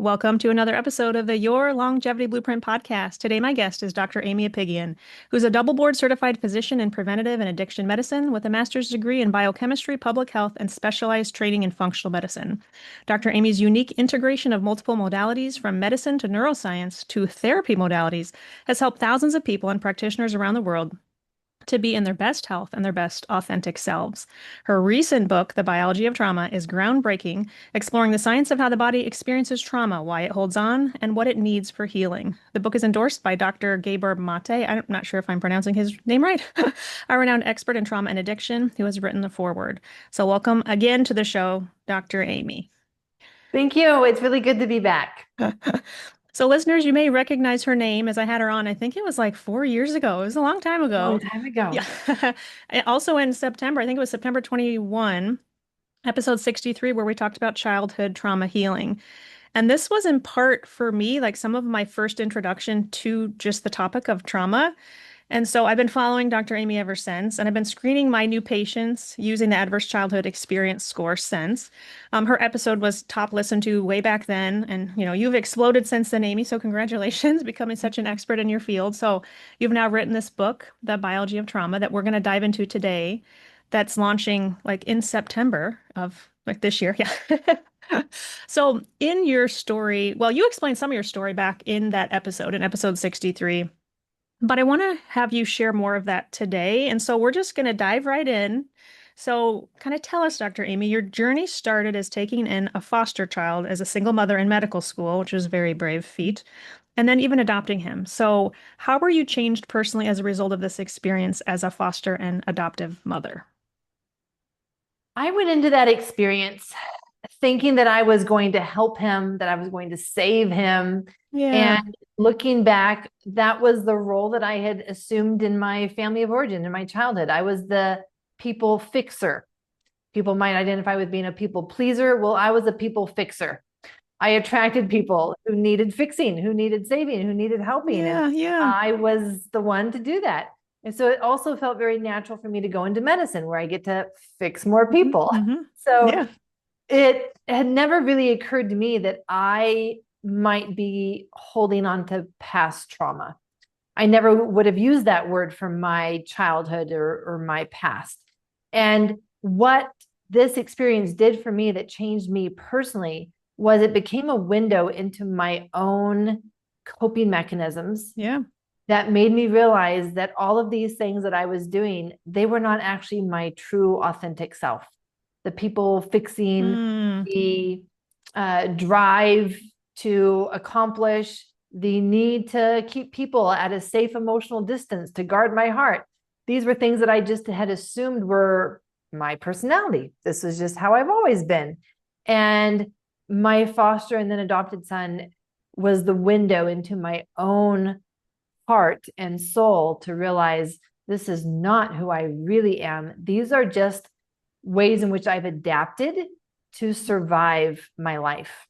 Welcome to another episode of the Your Longevity Blueprint podcast. Today, my guest is Dr. Aimie Apigian, who's a double board certified physician in preventive and addiction medicine with a master's degree in biochemistry, public health, and specialized training in functional medicine. Dr. Aimie's unique integration of multiple modalities from medicine to neuroscience to therapy modalities has helped thousands of people and practitioners around the world to be in their best health and their best authentic selves. Her recent book, The Biology of Trauma, is groundbreaking, exploring the science of how the body experiences trauma, why it holds on, and what it needs for healing. The book is endorsed by Dr. Gabor Mate. I'm not sure if I'm pronouncing his name right, a renowned expert in trauma and addiction who has written the foreword. So welcome again to the show, Dr. Aimie. Thank you. It's really good to be back. So, listeners, you may recognize her name as I had her on. I think it was like 4 years ago. It was a long time A long ago. time ago. Yeah. Also in September, I think it was September 21, episode 63, where we talked about childhood trauma healing. And this was in part for me, like some of my first introduction to just the topic of trauma. And so I've been following Dr. Aimie ever since, and I've been screening my new patients using the Adverse Childhood Experience score since. Her episode was top listened to way back then, and you've exploded since then, Aimie. So congratulations, becoming such an expert in your field. So you've now written this book, The Biology of Trauma, that we're going to dive into today. That's launching like in September of like this year. Yeah. So in your story, well, you explained some of your story back in that episode, in episode 63. But I want to have you share more of that today. And so we're just going to dive right in. So, kind of tell us, Dr. Aimie, your journey started as taking in a foster child as a single mother in medical school, which was a very brave feat, and then even adopting him. So, how were you changed personally as a result of this experience as a foster and adoptive mother? I went into that experience thinking that I was going to help him, that I was going to save him. Yeah. And looking back, that was the role that I had assumed in my family of origin, in my childhood. I was the people fixer. People might identify with being a people pleaser. Well, I was a people fixer. I attracted people who needed fixing, who needed saving, who needed helping. And Yeah. I was the one to do that. And so it also felt very natural for me to go into medicine where I get to fix more people. Mm-hmm. So Yeah. it had never really occurred to me that I might be holding on to past trauma. I never would have used that word for my childhood or my past. And what this experience did for me that changed me personally was it became a window into my own coping mechanisms Yeah. that made me realize that all of these things that I was doing, they were not actually my true authentic self. The people fixing, Mm. the drive to accomplish, the need to keep people at a safe emotional distance, to guard my heart. These were things that I just had assumed were my personality. This is just how I've always been. And my foster and then adopted son was the window into my own heart and soul to realize this is not who I really am. These are just ways in which I've adapted to survive my life.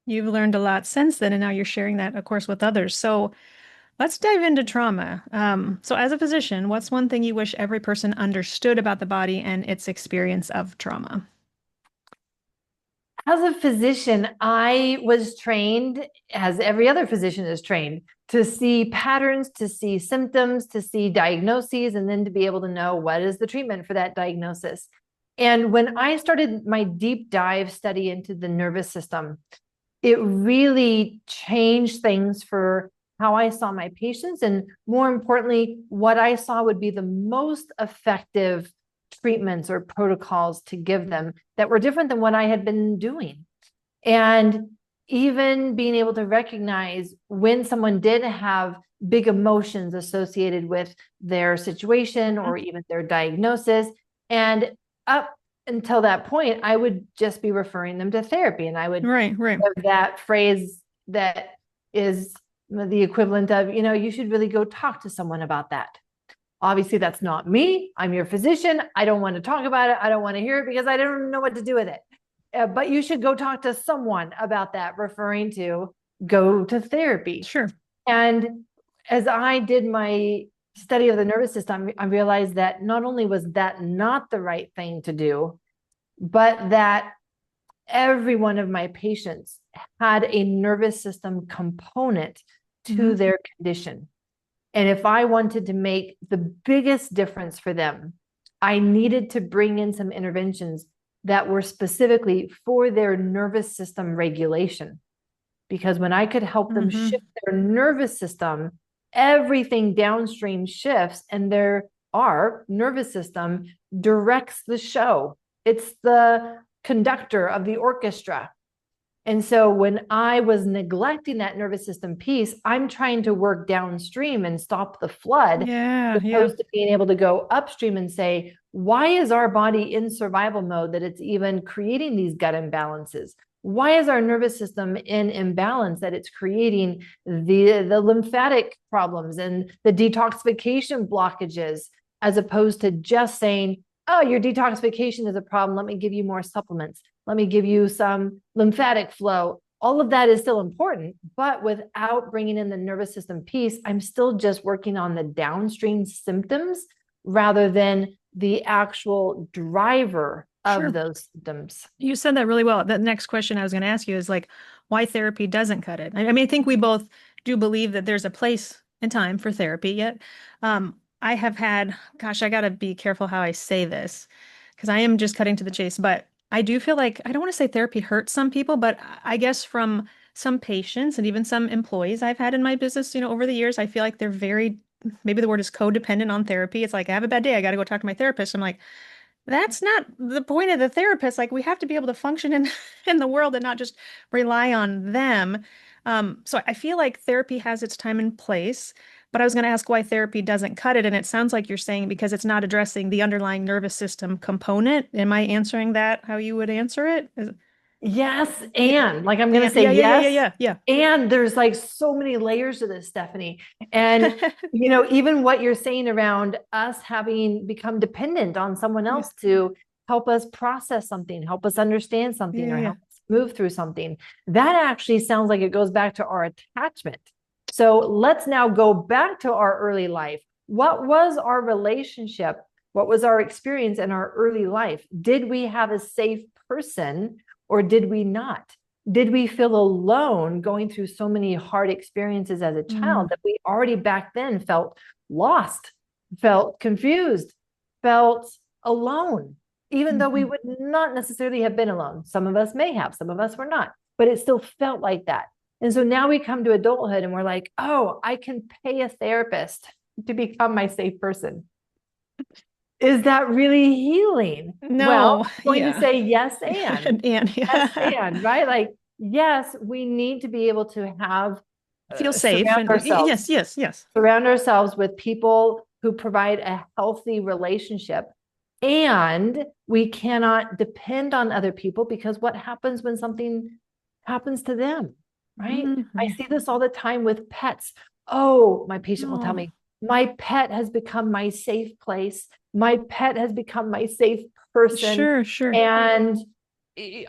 You've learned a lot since then, and now you're sharing that, of course, with others. So let's dive into trauma. So as a physician, what's one thing you wish every person understood about the body and its experience of trauma? As a physician, I was trained, as every other physician is trained, to see patterns, to see symptoms, to see diagnoses, and then to be able to know what is the treatment for that diagnosis. And when I started my deep dive study into the nervous system, it really changed things for how I saw my patients, and more importantly, what I saw would be the most effective treatments or protocols to give them that were different than what I had been doing. And even being able to recognize when someone did have big emotions associated with their situation or even their diagnosis. And up until that point, I would just be referring them to therapy. And I would Right. have that phrase that is the equivalent of, you should really go talk to someone about that. Obviously, that's not me. I'm your physician. I don't want to talk about it. I don't want to hear it because I don't know what to do with it. But you should go talk to someone about that, referring to go to therapy. Sure. And as I did my study of the nervous system, I realized that not only was that not the right thing to do, but that every one of my patients had a nervous system component to Mhm. their condition. And if I wanted to make the biggest difference for them, I needed to bring in some interventions that were specifically for their nervous system regulation. Because when I could help them Mhm. shift their nervous system, everything downstream shifts, and our nervous system directs the show. It's the conductor of the orchestra. And so when I was neglecting that nervous system piece, I'm trying to work downstream and stop the flood, Yeah, as yeah. opposed to being able to go upstream and say, why is our body in survival mode that it's even creating these gut imbalances? Why is our nervous system in imbalance that it's creating the lymphatic problems and the detoxification blockages, as opposed to just saying, oh, your detoxification is a problem. Let me give you more supplements. Let me give you some lymphatic flow. All of that is still important, but without bringing in the nervous system piece, I'm still just working on the downstream symptoms rather than the actual driver of Sure. those symptoms. You said that really well. The next question I was going to ask you is like, why therapy doesn't cut it. I mean, I think we both do believe that there's a place and time for therapy, yet I have had, gosh, I got to be careful how I say this because I am just cutting to the chase, but I do feel like, I don't want to say therapy hurts some people, but I guess from some patients and even some employees I've had in my business, over the years, I feel like they're very, maybe the word is codependent on therapy. It's like, I have a bad day. I got to go talk to my therapist. I'm like, that's not the point of the therapist. Like we have to be able to function in in the world and not just rely on them. So I feel like therapy has its time and place, but I was going to ask why therapy doesn't cut it, and it sounds like you're saying because it's not addressing the underlying nervous system component. Am I answering that how you would answer it? Yes, Yeah, and like I'm going to and say yeah, yeah, yeah, yes. yeah, yeah, And there's like so many layers to this, Stephanie. And, yeah. even what you're saying around us having become dependent on someone Yeah, else to help us process something, help us understand something, yeah, or yeah. help us move through something, that actually sounds like it goes back to our attachment. So let's now go back to our early life. What was our relationship? What was our experience in our early life? Did we have a safe person or did we not? Did we feel alone going through so many hard experiences as a child Mm, that we already back then felt lost, felt confused, felt alone, even though we mhm. would not necessarily have been alone? Some of us may have, some of us were not, but it still felt like that. And so now we come to adulthood and we're like, oh, I can pay a therapist to become my safe person. Is that really healing? Well, No, I'm going to yeah. say yes and And yes yeah. and right, like yes, we need to be able to have Feel safe surround and ourselves yes, yes, yes. surround ourselves with people who provide a healthy relationship. And we cannot depend on other people, because what happens when something happens to them, right? I Mhm. see this all the time with pets. Oh, my patient will tell Oh, me, my pet has become my safe place. My pet has become my safe person. sure, sure. And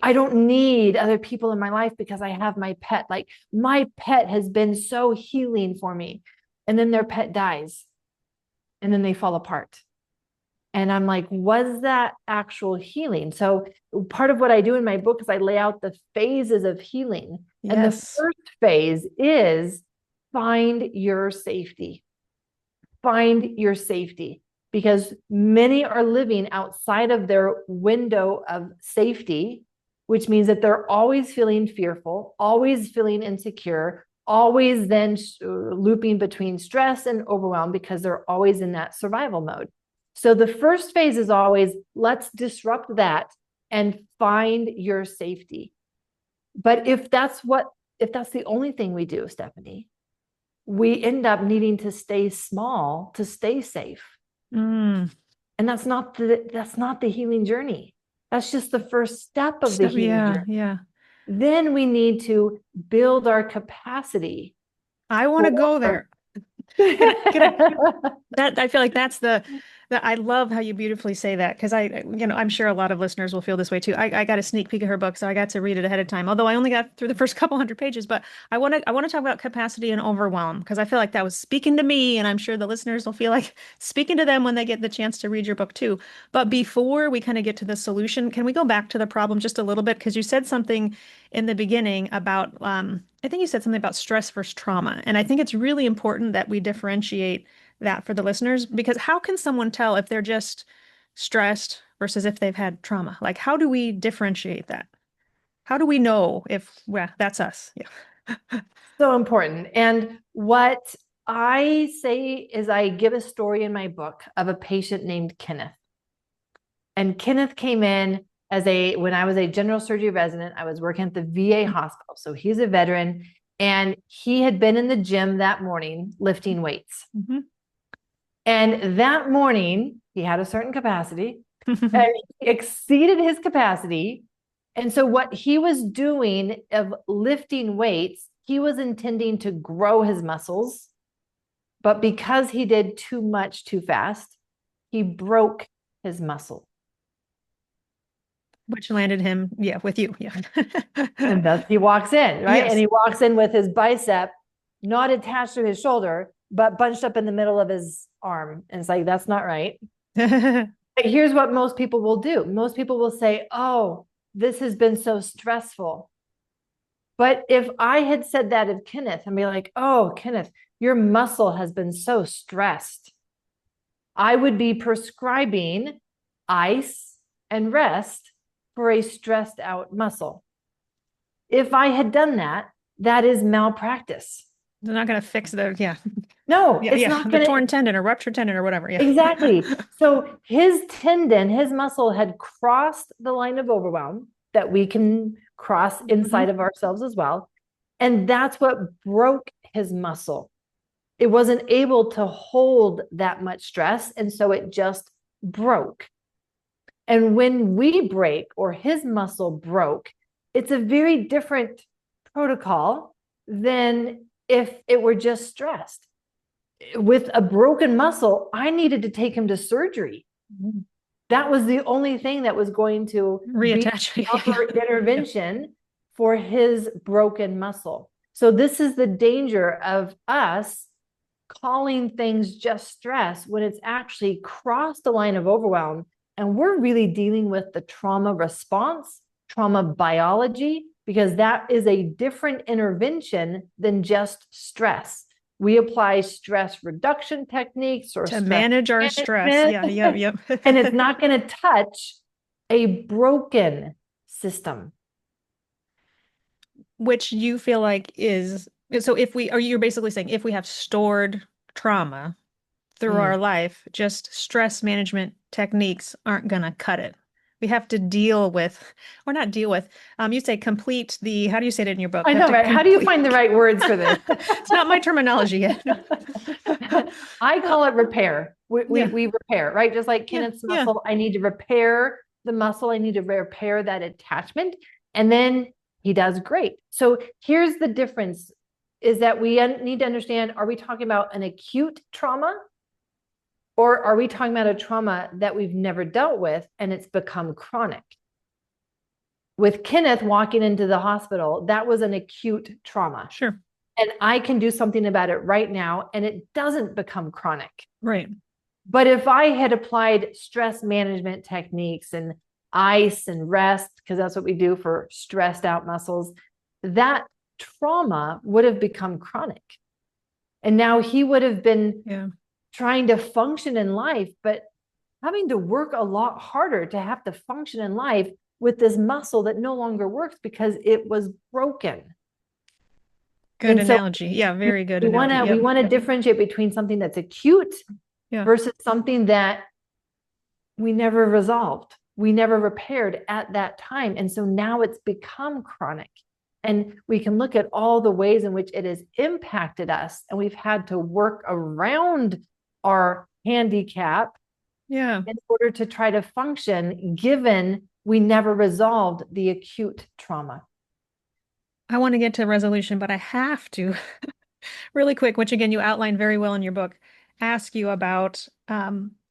I don't need other people in my life because I have my pet. Like my pet has been so healing for me. And then their pet dies and then they fall apart. And I'm like, was that actual healing? So part of what I do in my book is I lay out the phases of healing. And the Yes. first phase is find your safety. Find your safety, because many are living outside of their window of safety, which means that they're always feeling fearful, always feeling insecure, always then looping between stress and overwhelm because they're always in that survival mode. So the first phase is always, let's disrupt that and find your safety. But if that's the only thing we do, Stephanie, we end up needing to stay small to stay safe. Mm. And that's not the healing journey. That's just the first step of the Step, healing yeah, journey. yeah. Then we need to build our capacity I want to for go there. Can I that I feel like that's I love how you beautifully say that because I'm sure a lot of listeners will feel this way too. I got a sneak peek of her book, so I got to read it ahead of time. Although I only got through the first couple hundred pages, but I want to talk about capacity and overwhelm because I feel like that was speaking to me, and I'm sure the listeners will feel like speaking to them when they get the chance to read your book too. But before we kind of get to the solution, can we go back to the problem just a little bit? Because you said something in the beginning about I think you said something about stress versus trauma, and I think it's really important that we differentiate that for the listeners because how can someone tell if they're just stressed versus if they've had trauma? Like, how do we differentiate that? How do we know if, well, that's us? Yeah. So important. And what I say is I give a story in my book of a patient named Kenneth. And Kenneth came in when I was a general surgery resident, I was working at the VA hospital. So he's a veteran and he had been in the gym that morning lifting weights. Mm-hmm. And that morning, he had a certain capacity and he exceeded his capacity. And so, what he was doing of lifting weights, he was intending to grow his muscles. But because he did too much too fast, he broke his muscle. Which landed him, yeah, with you. Yeah. And thus he walks in, right? Yes. And he walks in with his bicep not attached to his shoulder, but bunched up in the middle of his arm. And it's like, that's not right. But here's what most people will do. Most people will say, oh, this has been so stressful. But if I had said that of Kenneth and be like, oh, Kenneth, your muscle has been so stressed, I would be prescribing ice and rest for a stressed out muscle. If I had done that, that is malpractice. They're not going to fix yeah. No, Yeah, it's yeah. not The going to. torn tendon or ruptured tendon or whatever. Yeah. Exactly. So his tendon, his muscle had crossed the line of overwhelm that we can cross inside of ourselves as well. And that's what broke his muscle. It wasn't able to hold that much stress. And so it just broke. And when we break or his muscle broke, it's a very different protocol than if it were just stressed. With a broken muscle, I needed to take him to surgery. That was the only thing that was going to Reattach. be proper intervention for his broken muscle. So this is the danger of us calling things just stress when it's actually crossed the line of overwhelm. And we're really dealing with the trauma response, trauma biology, because that is a different intervention than just stress. We apply stress reduction techniques or To manage our stress. Yeah, yeah. and it's not going to touch a broken system. Which you feel like is so or you're basically saying if we have stored trauma through our life, just stress management techniques aren't gonna cut it. We have to deal with, or not deal with, you say complete how do you say it in your book? I know, right? How do you find the right words for this? It's not my terminology yet. I call it repair. We repair, right? Just like Kenneth's muscle, I need to repair the muscle. I need to repair that attachment. And then he does great. So here's the difference is that we need to understand, are we talking about an acute trauma? Or are we talking about a trauma that we've never dealt with and it's become chronic? With Kenneth walking into the hospital, that was an acute trauma. Sure. And I can do something about it right now and it doesn't become chronic. Right. But if I had applied stress management techniques and ice and rest, because that's what we do for stressed out muscles, that trauma would have become chronic. And now he would have been trying to function in life, but having to work a lot harder to have to function in life with this muscle that no longer works because it was broken. Good analogy. Yeah, very good analogy. We want to differentiate between something that's acute versus something that we never resolved. We never repaired at that time. And so now it's become chronic. And we can look at all the ways in which it has impacted us. And we've had to work around our handicap in order to try to function, given we never resolved the acute trauma. I want to get to resolution, but I have to really quick, which again, you outlined very well in your book, ask you about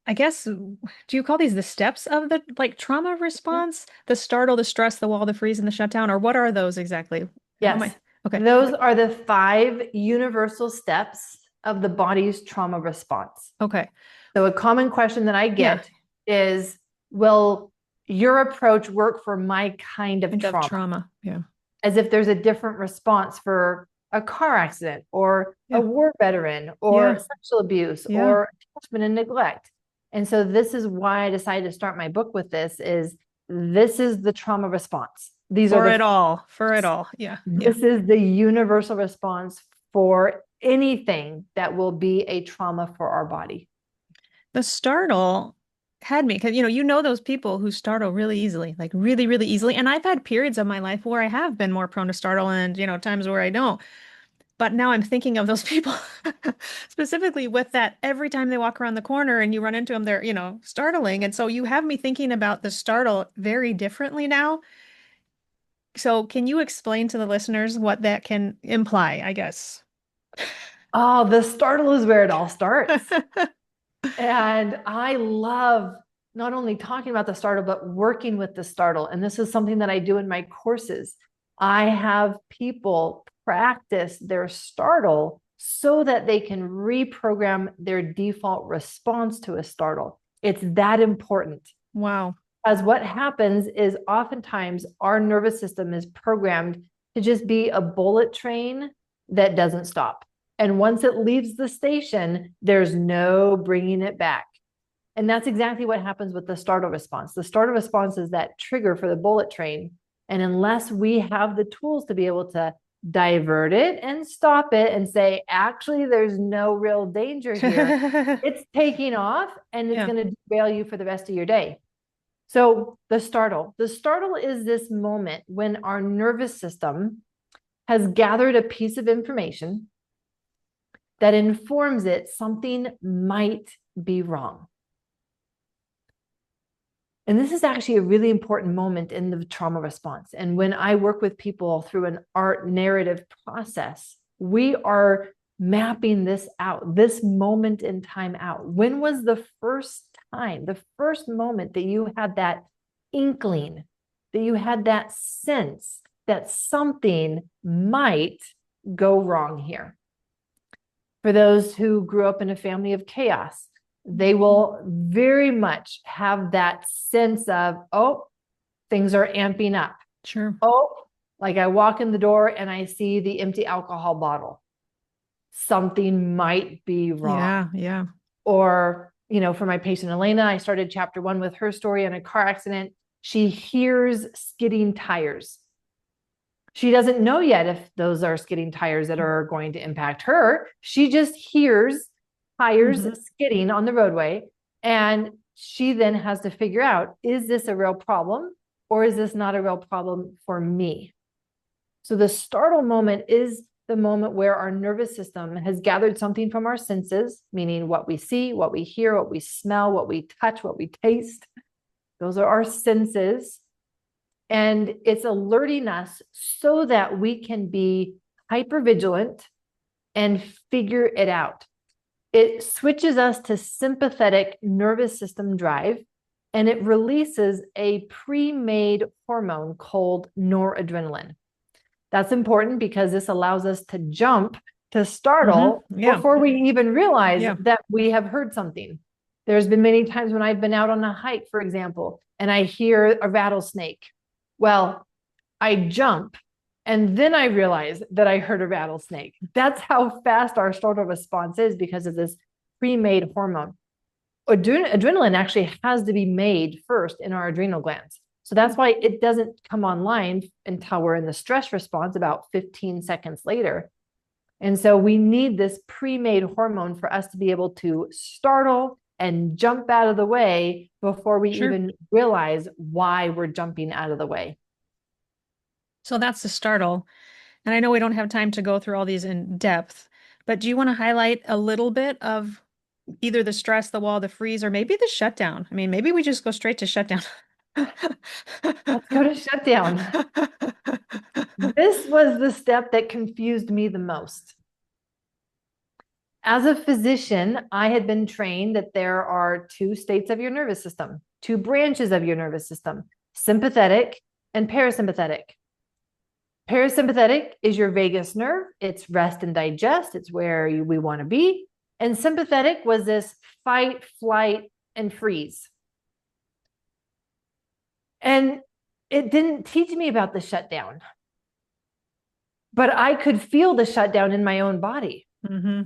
I guess, do you call these the steps of the like trauma response? The startle, the stress, the wall, the freeze, and the shutdown, or what are those exactly? How am I? Yes, Okay. those are the 5 universal steps of the body's trauma response. Okay. So a common question that I Yeah. get is, will your approach work for my kind of Kind of trauma? trauma. Yeah. As if there's a different response for a car accident or a Yeah. war veteran or Yeah. sexual abuse Yeah. or attachment and neglect. And so this is why I decided to start my book with this is the trauma response. These are For it the all. For it all. Yeah. Yeah. this is the universal response for anything that will be a trauma for our body. The startle had me because you know those people who startle really easily, like really, really easily. And I've had periods of my life where I have been more prone to startle and times where I don't. But now I'm thinking of those people specifically with that every time they walk around the corner and you run into them, they're, startling. And so you have me thinking about the startle very differently now. So can you explain to the listeners what that can imply, I guess? Oh, the startle is where it all starts. And I love not only talking about the startle, but working with the startle. And this is something that I do in my courses. I have people practice their startle so that they can reprogram their default response to a startle. It's that important. Wow. As what happens is oftentimes our nervous system is programmed to just be a bullet train that doesn't stop. And once it leaves the station, there's no bringing it back. And that's exactly what happens with the startle response. The startle response is that trigger for the bullet train. And unless we have the tools to be able to divert it and stop it and say, actually, there's no real danger here, it's taking off and it's Yeah. going to derail you for the rest of your day. So the startle is this moment when our nervous system has gathered a piece of information that informs it something might be wrong. And this is actually a really important moment in the trauma response. And when I work with people through an art narrative process, we are mapping this out, this moment in time out. When was the first time, the first moment that you had that inkling, that you had that sense that something might go wrong here? For those who grew up in a family of chaos, they will very much have that sense of, oh, things are amping up. Sure. Oh, like I walk in the door and I see the empty alcohol bottle. Something might be wrong. Yeah. Yeah. Or, for my patient Elena, I started chapter 1 with her story in a car accident. She hears skidding tires. She doesn't know yet if those are skidding tires that are going to impact her. She just hears tires skidding on the roadway. And she then has to figure out, is this a real problem or is this not a real problem for me? So the startle moment is the moment where our nervous system has gathered something from our senses, meaning what we see, what we hear, what we smell, what we touch, what we taste. Those are our senses. And it's alerting us so that we can be hypervigilant and figure it out. It switches us to sympathetic nervous system drive, and it releases a pre-made hormone called noradrenaline. That's important because this allows us to jump, to startle Yeah. before we even realize Yeah. that we have heard something. There's been many times when I've been out on a hike, for example, and I hear a rattlesnake. Well, I jump and then I realize that I heard a rattlesnake. That's how fast our startle response is because of this pre-made hormone. Adrenaline actually has to be made first in our adrenal glands. So that's why it doesn't come online until we're in the stress response about 15 seconds later. And so we need this pre-made hormone for us to be able to startle and jump out of the way before we Sure. even realize why we're jumping out of the way. So that's the startle. And I know we don't have time to go through all these in depth, but do you want to highlight a little bit of either the stress, the wall, the freeze, or maybe the shutdown? I mean, maybe we just go straight to shutdown. Let's go to shutdown. This was the step that confused me the most. As a physician, I had been trained that there are two states of your nervous system, two branches of your nervous system, sympathetic and parasympathetic. Parasympathetic is your vagus nerve. It's rest and digest. It's where we want to be. And sympathetic was this fight, flight, and freeze. And it didn't teach me about the shutdown, but I could feel the shutdown in my own body. Mm-hmm.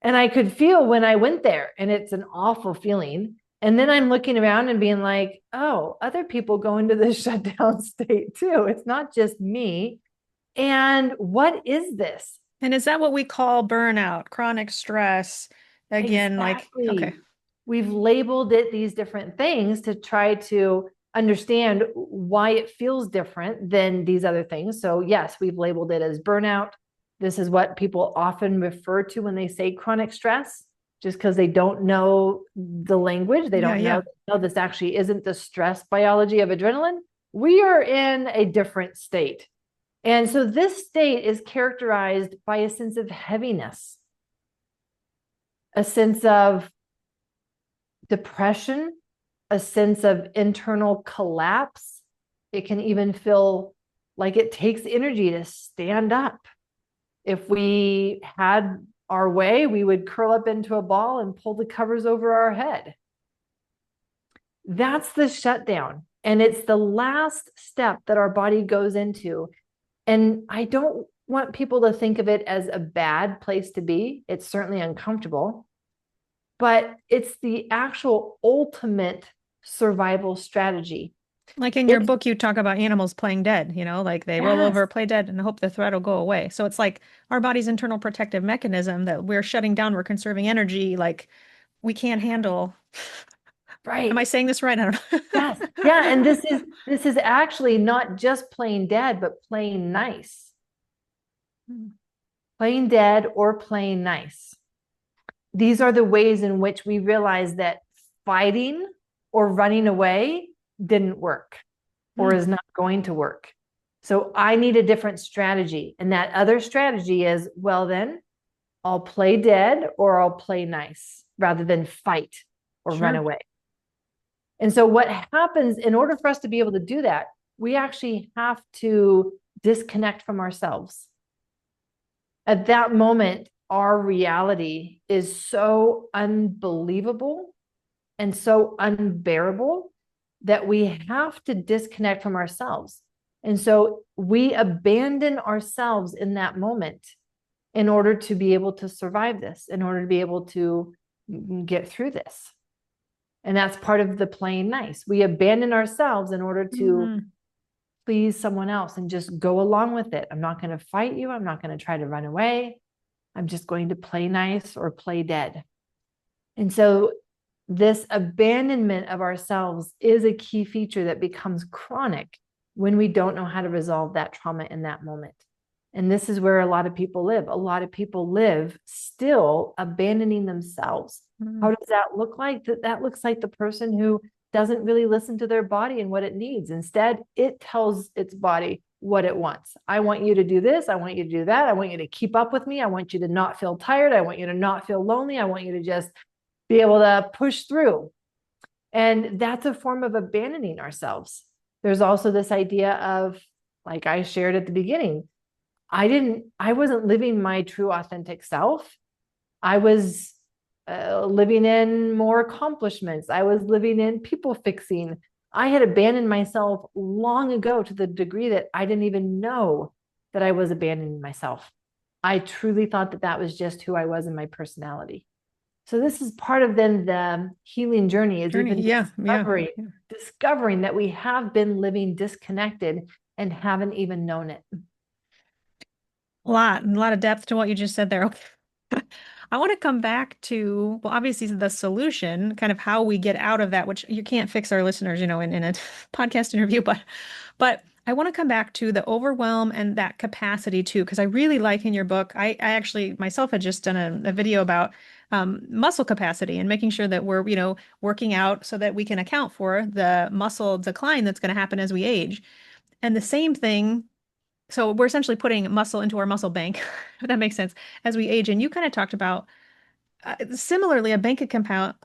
And I could feel when I went there, and it's an awful feeling. And then I'm looking around and being like, oh, other people go into this shutdown state too. It's not just me. And what is this? And is that what we call burnout, chronic stress? Again, like, Exactly. okay. We've labeled it these different things to try to understand why it feels different than these other things. So, yes, we've labeled it as burnout. This is what people often refer to when they say chronic stress, just because they don't know the language. They don't know, no, this actually isn't the stress biology of adrenaline. We are in a different state. And so this state is characterized by a sense of heaviness, a sense of depression, a sense of internal collapse. It can even feel like it takes energy to stand up. If we had our way, we would curl up into a ball and pull the covers over our head. That's the shutdown. And it's the last step that our body goes into. And I don't want people to think of it as a bad place to be. It's certainly uncomfortable, but it's the actual ultimate survival strategy. Like in your book, you talk about animals playing dead, like they roll over, play dead, and hope the threat will go away. So it's like our body's internal protective mechanism that we're shutting down, we're conserving energy, like we can't handle. Right. Am I saying this right? I don't know. Yes. Yeah. And this is actually not just playing dead, but playing nice. Playing dead or playing nice. These are the ways in which we realize that fighting or running away didn't work or is not going to work. So I need a different strategy. And that other strategy is, well, then I'll play dead or I'll play nice rather than fight or run away. And so what happens in order for us to be able to do that, we actually have to disconnect from ourselves. At that moment, our reality is so unbelievable and so unbearable that we have to disconnect from ourselves. And so we abandon ourselves in that moment in order to be able to survive this, in order to be able to get through this. And that's part of the playing nice. We abandon ourselves in order to please someone else and just go along with it. I'm not going to fight you. I'm not going to try to run away. I'm just going to play nice or play dead. And so this abandonment of ourselves is a key feature that becomes chronic when we don't know how to resolve that trauma in that moment. And this is where a lot of people live. A lot of people live still abandoning themselves. How does that look like? That looks like the person who doesn't really listen to their body and what it needs. Instead, it tells its body what it wants. I want you to do this. I want you to do that. I want you to keep up with me. I want you to not feel tired. I want you to not feel lonely. I want you to just be able to push through. And that's a form of abandoning ourselves. There's also this idea of, like I shared at the beginning, I wasn't living my true authentic self. I was living in more accomplishments. I was living in people fixing. I had abandoned myself long ago to the degree that I didn't even know that I was abandoning myself. I truly thought that that was just who I was in my personality. So this is part of then the healing journey is even discovering that we have been living disconnected and haven't even known it. A lot of depth to what you just said there. Okay. I want to come back to, well, obviously the solution, kind of how we get out of that, which you can't fix our listeners, in a podcast interview, but I want to come back to the overwhelm and that capacity too, because I really like in your book, I actually myself had just done a video about muscle capacity and making sure that we're, working out so that we can account for the muscle decline that's going to happen as we age. And the same thing So we're essentially putting muscle into our muscle bank, if that makes sense, as we age. And you kind of talked about similarly a bank account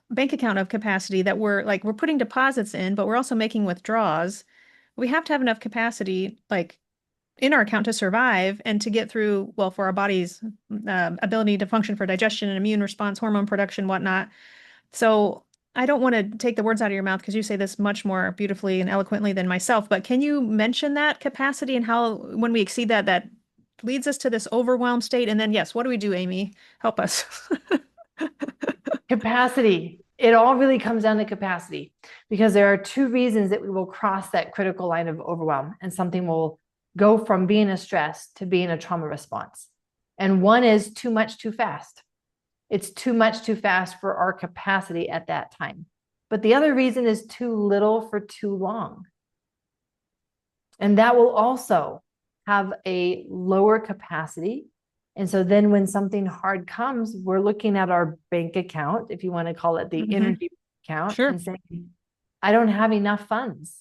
of capacity that we're putting deposits in, but we're also making withdrawals. We have to have enough capacity like in our account to survive and to get through, well, for our body's ability to function for digestion and immune response, hormone production, whatnot. So I don't want to take the words out of your mouth because you say this much more beautifully and eloquently than myself, but can you mention that capacity and how when we exceed that, that leads us to this overwhelmed state? And then, yes, what do we do, Aimie? Help us. Capacity. It all really comes down to capacity because there are two reasons that we will cross that critical line of overwhelm and something will go from being a stress to being a trauma response. And one is too much too fast. It's too much too fast for our capacity at that time. But the other reason is too little for too long. And that will also have a lower capacity. And so then when something hard comes, we're looking at our bank account, if you want to call it the energy account, Sure. and saying, I don't have enough funds.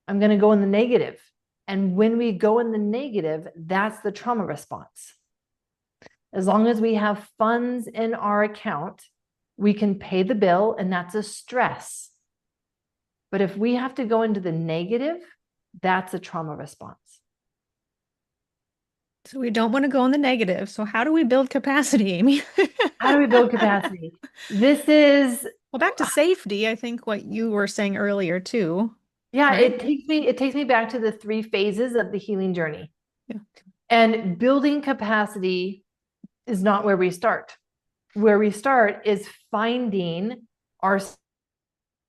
I'm going to go in the negative. And when we go in the negative, that's the trauma response. As long as we have funds in our account, we can pay the bill, and that's a stress. But if we have to go into the negative, that's a trauma response. So we don't want to go in the negative. So how do we build capacity, Aimie? How do we build capacity? This is Well, back to safety, I think what you were saying earlier too, yeah, right? it takes me back to the three phases of the healing journey. Yeah. And building capacity is not where we start. Where we start is finding our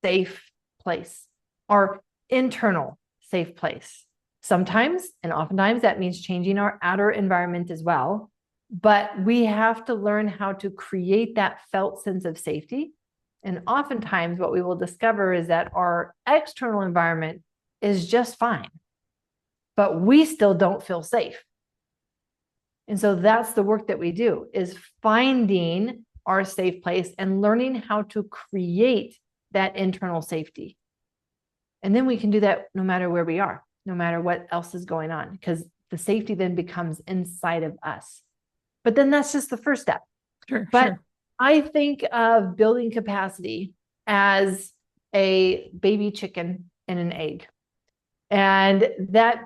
safe place, our internal safe place. Sometimes, and oftentimes, that means changing our outer environment as well. But we have to learn how to create that felt sense of safety. And oftentimes, what we will discover is that our external environment is just fine, but we still don't feel safe. And so that's the work that we do, is finding our safe place and learning how to create that internal safety. And then we can do that no matter where we are, no matter what else is going on, because the safety then becomes inside of us. But then that's just the first step. Sure, But sure. I think of building capacity as a baby chicken and an egg. And that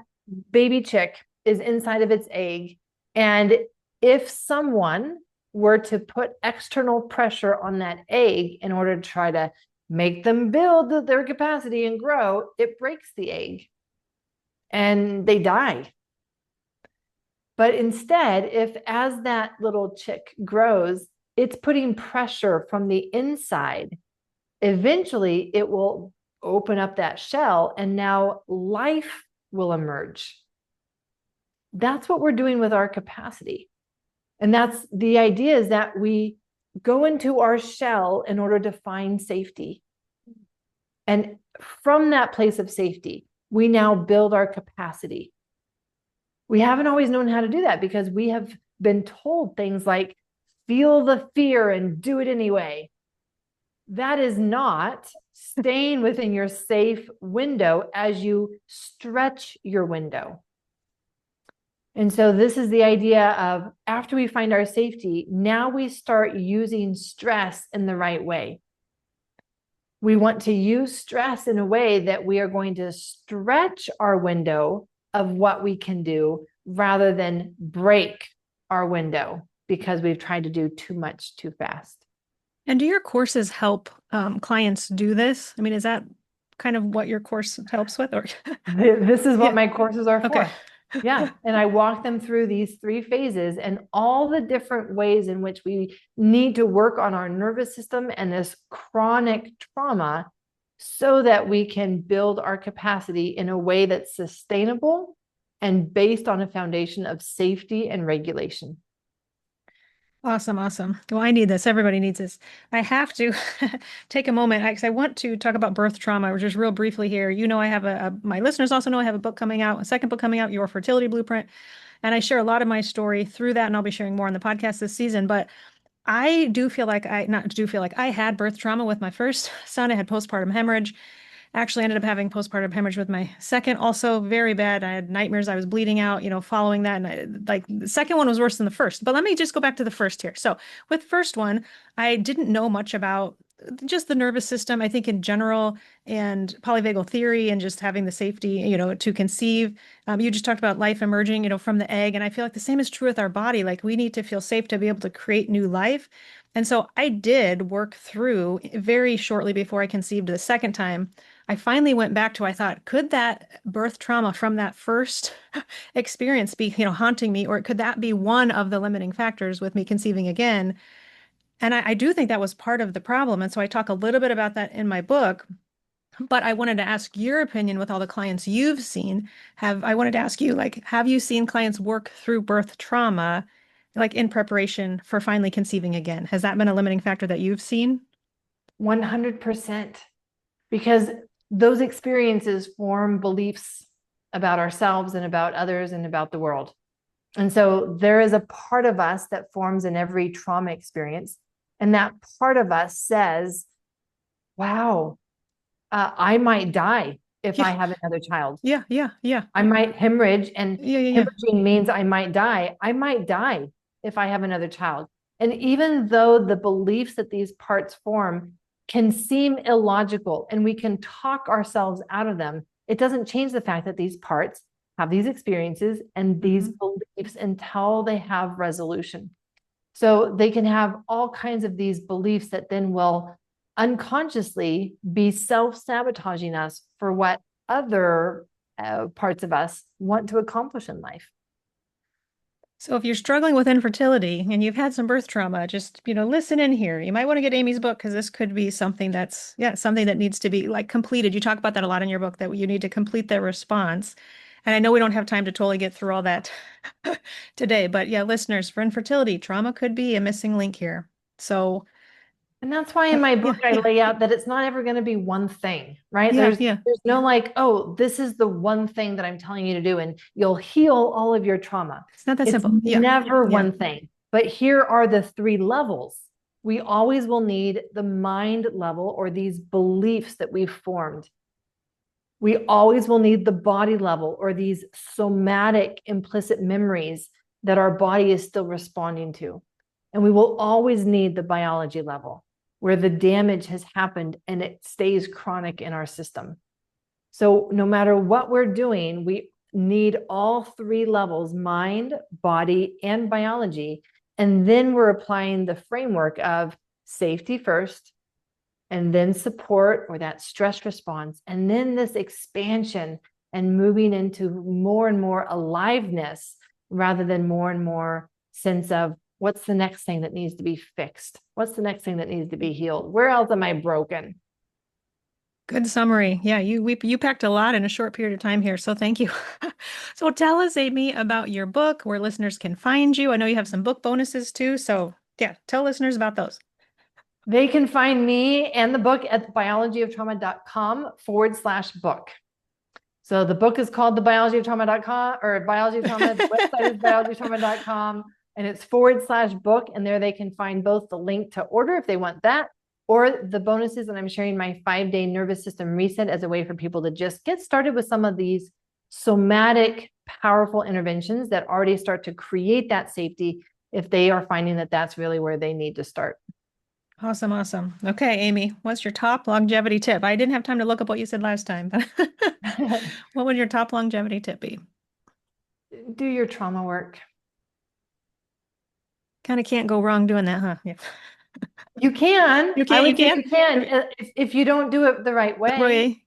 baby chick is inside of its egg. And if someone were to put external pressure on that egg in order to try to make them build their capacity and grow, it breaks the egg and they die. But instead, if as that little chick grows, it's putting pressure from the inside, eventually it will open up that shell and now life will emerge. That's what we're doing with our capacity. And that's the idea, is that we go into our shell in order to find safety. And from that place of safety, we now build our capacity. We haven't always known how to do that because we have been told things like, feel the fear and do it anyway. That is not staying within your safe window as you stretch your window. And so this is the idea of, after we find our safety, now we start using stress in the right way. We want to use stress in a way that we are going to stretch our window of what we can do rather than break our window because we've tried to do too much too fast. And do your courses help clients do this? I mean, is that kind of what your course helps with? Or This is what yeah. my courses are Okay. for. Yeah. And I walk them through these three phases and all the different ways in which we need to work on our nervous system and this chronic trauma so that we can build our capacity in a way that's sustainable and based on a foundation of safety and regulation. Awesome, awesome. Well, I need this. Everybody needs this. I have to take a moment because I want to talk about birth trauma, just real briefly here. You know, I have my listeners also know I have a book coming out, a second book coming out, Your Fertility Blueprint. And I share a lot of my story through that, and I'll be sharing more on the podcast this season. But I do feel like not do feel like I had birth trauma with my first son. I had postpartum hemorrhage. Actually ended up having postpartum hemorrhage with my second, also very bad. I had nightmares. I was bleeding out, following that. And like the second one was worse than the first. But let me just go back to the first here. So with first one, I didn't know much about just the nervous system, I think in general, and polyvagal theory and just having the safety, to conceive. You just talked about life emerging, from the egg. And I feel like the same is true with our body. Like we need to feel safe to be able to create new life. And so I did work through very shortly before I conceived the second time. I finally went back to, I thought, could that birth trauma from that first experience be, haunting me, or could that be one of the limiting factors with me conceiving again? And I do think that was part of the problem. And so I talk a little bit about that in my book, but I wanted to ask your opinion with all the clients you've seen. I wanted to ask you, like, have you seen clients work through birth trauma, like in preparation for finally conceiving again? Has that been a limiting factor that you've seen? 100%. Because those experiences form beliefs about ourselves and about others and about the world. And so there is a part of us that forms in every trauma experience. And that part of us says, wow, I might die if I Yeah, have another child. yeah, yeah, yeah, I might hemorrhage, and yeah, yeah, yeah. hemorrhaging means I might die. I might die if I have another child. And even though the beliefs that these parts form can seem illogical and we can talk ourselves out of them, it doesn't change the fact that these parts have these experiences and these beliefs until they have resolution. So they can have all kinds of these beliefs that then will unconsciously be self-sabotaging us for what other parts of us want to accomplish in life. So if you're struggling with infertility and you've had some birth trauma, just, listen in here. You might want to get Amy's book because this could be something that's, yeah, something that needs to be like completed. You talk about that a lot in your book, that you need to complete that response. And I know we don't have time to totally get through all that today, but yeah, listeners, for infertility, trauma could be a missing link here. So, And that's why in my book yeah, I yeah, lay out that it's not ever going to be one thing, right? yeah, yeah. There's no like, oh, this is the one thing that I'm telling you to do and you'll heal all of your trauma. It's not that It's simple. Yeah, never yeah. one thing. But here are the three levels. We always will need the mind level or these beliefs that we've formed. We always will need the body level or these somatic implicit memories that our body is still responding to. And we will always need the biology level where the damage has happened and it stays chronic in our system. So no matter what we're doing, we need all three levels, mind, body, and biology. And then we're applying the framework of safety first, and then support or that stress response, and then this expansion and moving into more and more aliveness rather than more and more sense of what's the next thing that needs to be fixed? What's the next thing that needs to be healed? Where else am I broken? Good summary. Yeah, you packed a lot in a short period of time here, so thank you. So tell us, Amy, about your book, where listeners can find you. I know you have some book bonuses too, so yeah, tell listeners about those. They can find me and the book at biologyoftrauma.com/book. So the book is called the biologyoftrauma.com or biology of trauma. The website is biologyoftrauma.com and it's /book. And there they can find both the link to order if they want that, or the bonuses that I'm sharing, my 5-day nervous system reset as a way for people to just get started with some of these somatic, powerful interventions that already start to create that safety if they are finding that that's really where they need to start. Awesome, awesome. Okay, Amy, what's your top longevity tip? I didn't have time to look up what you said last time, but what would your top longevity tip be? Do your trauma work. Kind of can't go wrong doing that, huh? Yeah. You can. You I can, you would say can. you can if you don't do it the right way, Roy.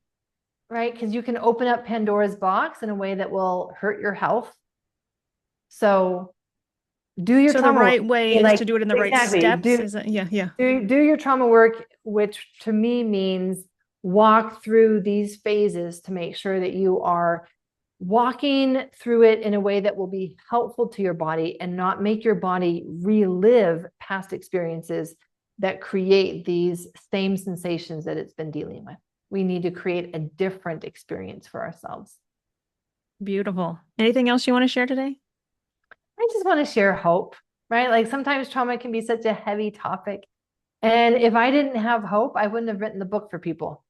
right? Because you can open up Pandora's box in a way that will hurt your health. So do your So the trauma work. right way is Like to do it in the right exactly. steps. Is it? Yeah, yeah. Do your trauma work, which to me means walk through these phases to make sure that you are walking through it in a way that will be helpful to your body and not make your body relive past experiences that create these same sensations that it's been dealing with. We need to create a different experience for ourselves. Beautiful. Anything else you want to share today? I just want to share hope, right? Like sometimes trauma can be such a heavy topic. And if I didn't have hope, I wouldn't have written the book for people.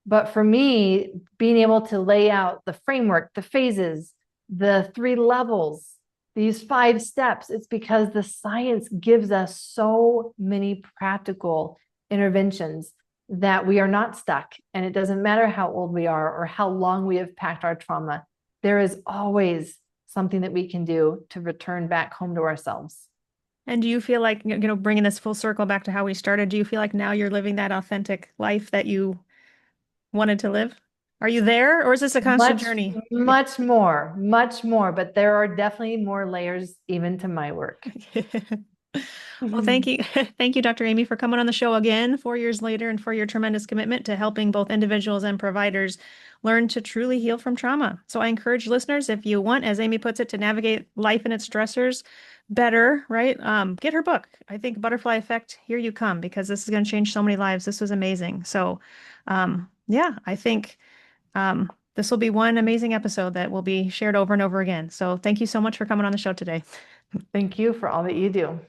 But for me, being able to lay out the framework, the phases, the 3 levels, these 5 steps, it's because the science gives us so many practical interventions that we are not stuck. And it doesn't matter how old we are or how long we have packed our trauma. There is always something that we can do to return back home to ourselves. And do you feel like, bringing this full circle back to how we started, do you feel like now you're living that authentic life that you wanted to live? Are you there, or is this a constant Much, journey? much more, but there are definitely more layers even to my work. Well, thank you. Thank you, Dr. Aimie, for coming on the show again 4 years later and for your tremendous commitment to helping both individuals and providers learn to truly heal from trauma. So I encourage listeners, if you want, as Aimie puts it, to navigate life and its stressors better, right? Get her book. I think Butterfly Effect, Here You Come, because this is going to change so many lives. This was amazing. So, yeah, I think this will be one amazing episode that will be shared over and over again. So thank you so much for coming on the show today. Thank you for all that you do.